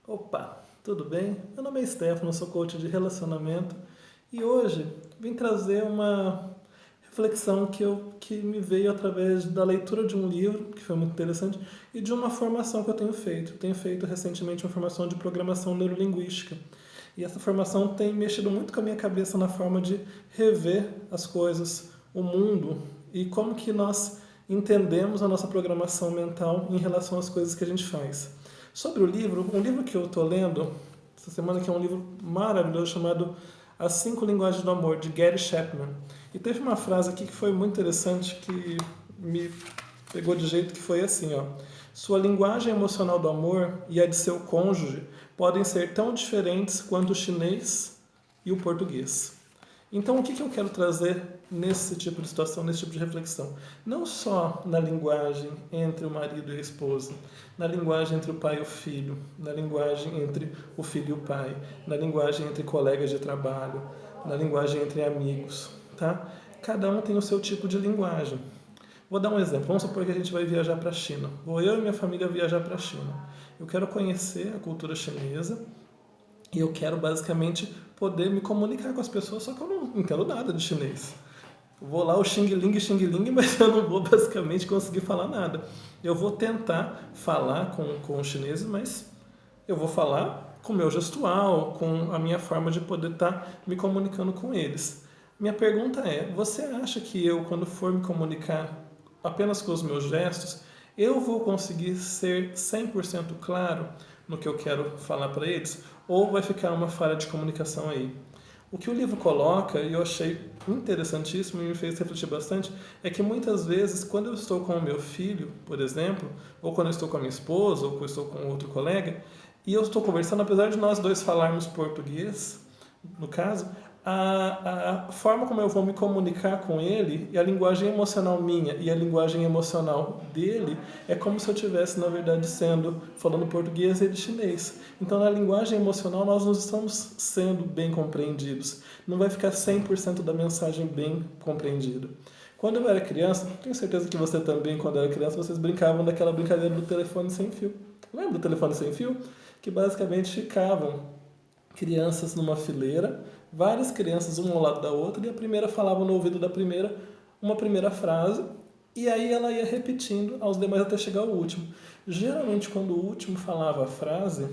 Opa, tudo bem? Meu nome é Stefano, sou coach de relacionamento e hoje vim trazer uma reflexão que me veio através da leitura de um livro, que foi muito interessante, e de uma formação que eu tenho feito. Tenho feito recentemente uma formação de programação neurolinguística. E essa formação tem mexido muito com a minha cabeça na forma de rever as coisas, o mundo e como que nós entendemos a nossa programação mental em relação às coisas que a gente faz. Sobre o livro, um livro que eu estou lendo essa semana, que é um livro maravilhoso chamado As Cinco Linguagens do Amor, de Gary Chapman. E teve uma frase aqui que foi muito interessante, que me pegou de jeito, que foi assim, ó. Sua linguagem emocional do amor e a de seu cônjuge podem ser tão diferentes quanto o chinês e o português. Então, o que eu quero trazer nesse tipo de situação, nesse tipo de reflexão? Não só na linguagem entre o marido e a esposa, na linguagem entre o pai e o filho, na linguagem entre o filho e o pai, na linguagem entre colegas de trabalho, na linguagem entre amigos, tá? Cada um tem o seu tipo de linguagem. Vou dar um exemplo. Vamos supor que a gente vai viajar para a China. Vou eu e minha família viajar para a China. Eu quero conhecer a cultura chinesa e eu quero basicamente poder me comunicar com as pessoas, só que eu não entendo nada de chinês. Eu vou lá o Xing Ling, mas eu não vou basicamente conseguir falar nada. Eu vou tentar falar com os chineses, mas eu vou falar com o meu gestual, com a minha forma de poder estar me comunicando com eles. Minha pergunta é, você acha que eu, quando for me comunicar apenas com os meus gestos, eu vou conseguir ser 100% claro no que eu quero falar para eles? Ou vai ficar uma falha de comunicação aí? O que o livro coloca, e eu achei interessantíssimo e me fez refletir bastante, é que muitas vezes, quando eu estou com o meu filho, por exemplo, ou quando eu estou com a minha esposa, ou quando eu estou com outro colega, e eu estou conversando, apesar de nós dois falarmos português, no caso, a forma como eu vou me comunicar com ele e a linguagem emocional minha e a linguagem emocional dele é como se eu estivesse, na verdade, falando português e ele chinês. Então, na linguagem emocional, nós não estamos sendo bem compreendidos. Não vai ficar 100% da mensagem bem compreendida. Quando eu era criança, tenho certeza que você também, quando era criança, vocês brincavam daquela brincadeira do telefone sem fio. Lembra do telefone sem fio? Que basicamente ficavam crianças numa fileira, várias crianças uma ao lado da outra, e a primeira falava no ouvido da primeira uma primeira frase, e aí ela ia repetindo aos demais até chegar ao último. Geralmente, quando o último falava a frase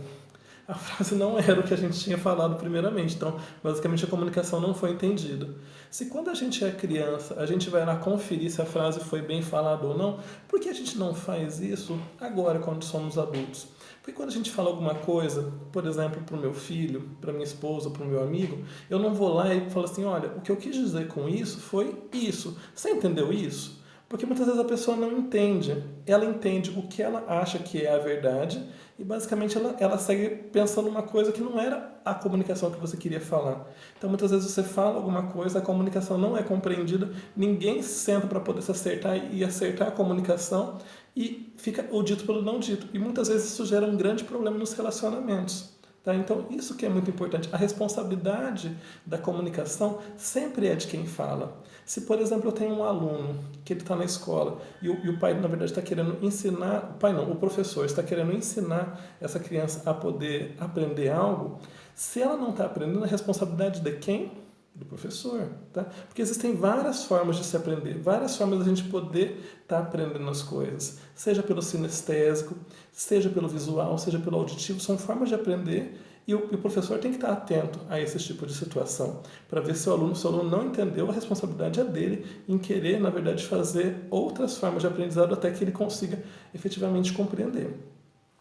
não era o que a gente tinha falado primeiramente. Então, basicamente, a comunicação não foi entendida. Se quando a gente é criança, a gente vai lá conferir se a frase foi bem falada ou não, por que a gente não faz isso agora, quando somos adultos? Porque quando a gente fala alguma coisa, por exemplo, para o meu filho, para minha esposa, para o meu amigo, eu não vou lá e falo assim, olha, o que eu quis dizer com isso foi isso. Você entendeu isso? Porque muitas vezes a pessoa não entende. Ela entende o que ela acha que é a verdade e basicamente ela segue pensando uma coisa que não era a comunicação que você queria falar. Então muitas vezes você fala alguma coisa, a comunicação não é compreendida, ninguém senta para poder se acertar e acertar a comunicação e fica o dito pelo não dito. E muitas vezes isso gera um grande problema nos relacionamentos. Tá? Então, isso que é muito importante. A responsabilidade da comunicação sempre é de quem fala. Se, por exemplo, eu tenho um aluno que ele está na escola e o pai, na verdade, está querendo ensinar... O pai não, o professor está querendo ensinar essa criança a poder aprender algo. Se ela não está aprendendo, a responsabilidade de quem? Do professor, tá? Porque existem várias formas de se aprender, várias formas de a gente poder estar aprendendo as coisas, seja pelo sinestésico, seja pelo visual, seja pelo auditivo, são formas de aprender e o professor tem que estar atento a esse tipo de situação, para ver se o aluno não entendeu, a responsabilidade é dele em querer, na verdade, fazer outras formas de aprendizado até que ele consiga efetivamente compreender.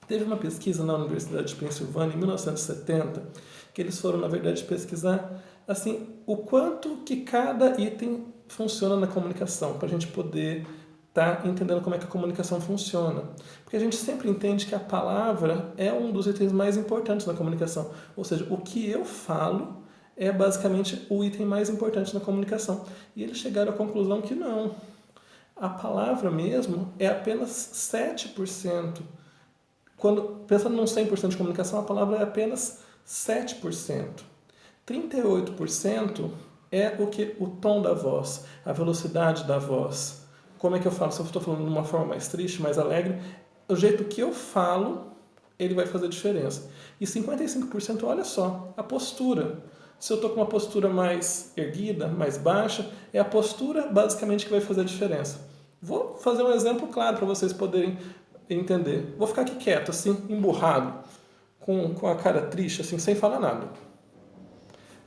Teve uma pesquisa na Universidade de Pensilvânia, em 1970, que eles foram, na verdade, pesquisar assim, o quanto que cada item funciona na comunicação, para a gente poder estar entendendo como é que a comunicação funciona. Porque a gente sempre entende que a palavra é um dos itens mais importantes na comunicação. Ou seja, o que eu falo é basicamente o item mais importante na comunicação. E eles chegaram à conclusão que não. A palavra mesmo é apenas 7%. Pensando num 100% de comunicação, a palavra é apenas 7%. 38% é o tom da voz, a velocidade da voz. Como é que eu falo? Se eu estou falando de uma forma mais triste, mais alegre, o jeito que eu falo ele vai fazer diferença. E 55%, olha só, a postura. Se eu estou com uma postura mais erguida, mais baixa, é a postura basicamente que vai fazer a diferença. Vou fazer um exemplo claro para vocês poderem entender. Vou ficar aqui quieto, assim, emburrado, com a cara triste, assim, sem falar nada.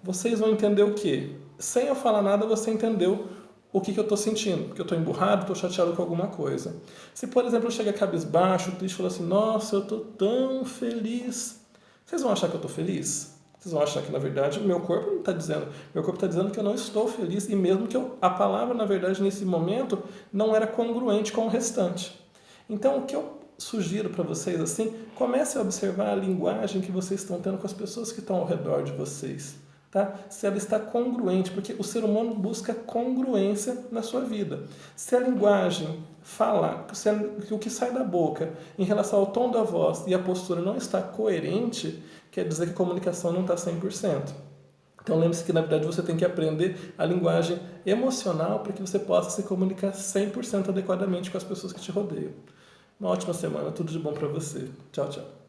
Vocês vão entender o quê? Sem eu falar nada, você entendeu o que eu estou sentindo. Que eu estou emburrado, estou chateado com alguma coisa. Se, por exemplo, eu chegar cabisbaixo, triste, e falar assim, nossa, eu estou tão feliz. Vocês vão achar que eu estou feliz? Vocês vão achar que, na verdade, o meu corpo não está dizendo. Meu corpo está dizendo que eu não estou feliz. E mesmo que a palavra, na verdade, nesse momento, não era congruente com o restante. Então, o que eu sugiro para vocês, assim, comece a observar a linguagem que vocês estão tendo com as pessoas que estão ao redor de vocês. Tá? Se ela está congruente, porque o ser humano busca congruência na sua vida. Se a linguagem fala, o que sai da boca em relação ao tom da voz e a postura não está coerente, quer dizer que a comunicação não está 100%. Então lembre-se que na verdade você tem que aprender a linguagem emocional para que você possa se comunicar 100% adequadamente com as pessoas que te rodeiam. Uma ótima semana, tudo de bom para você. Tchau, tchau.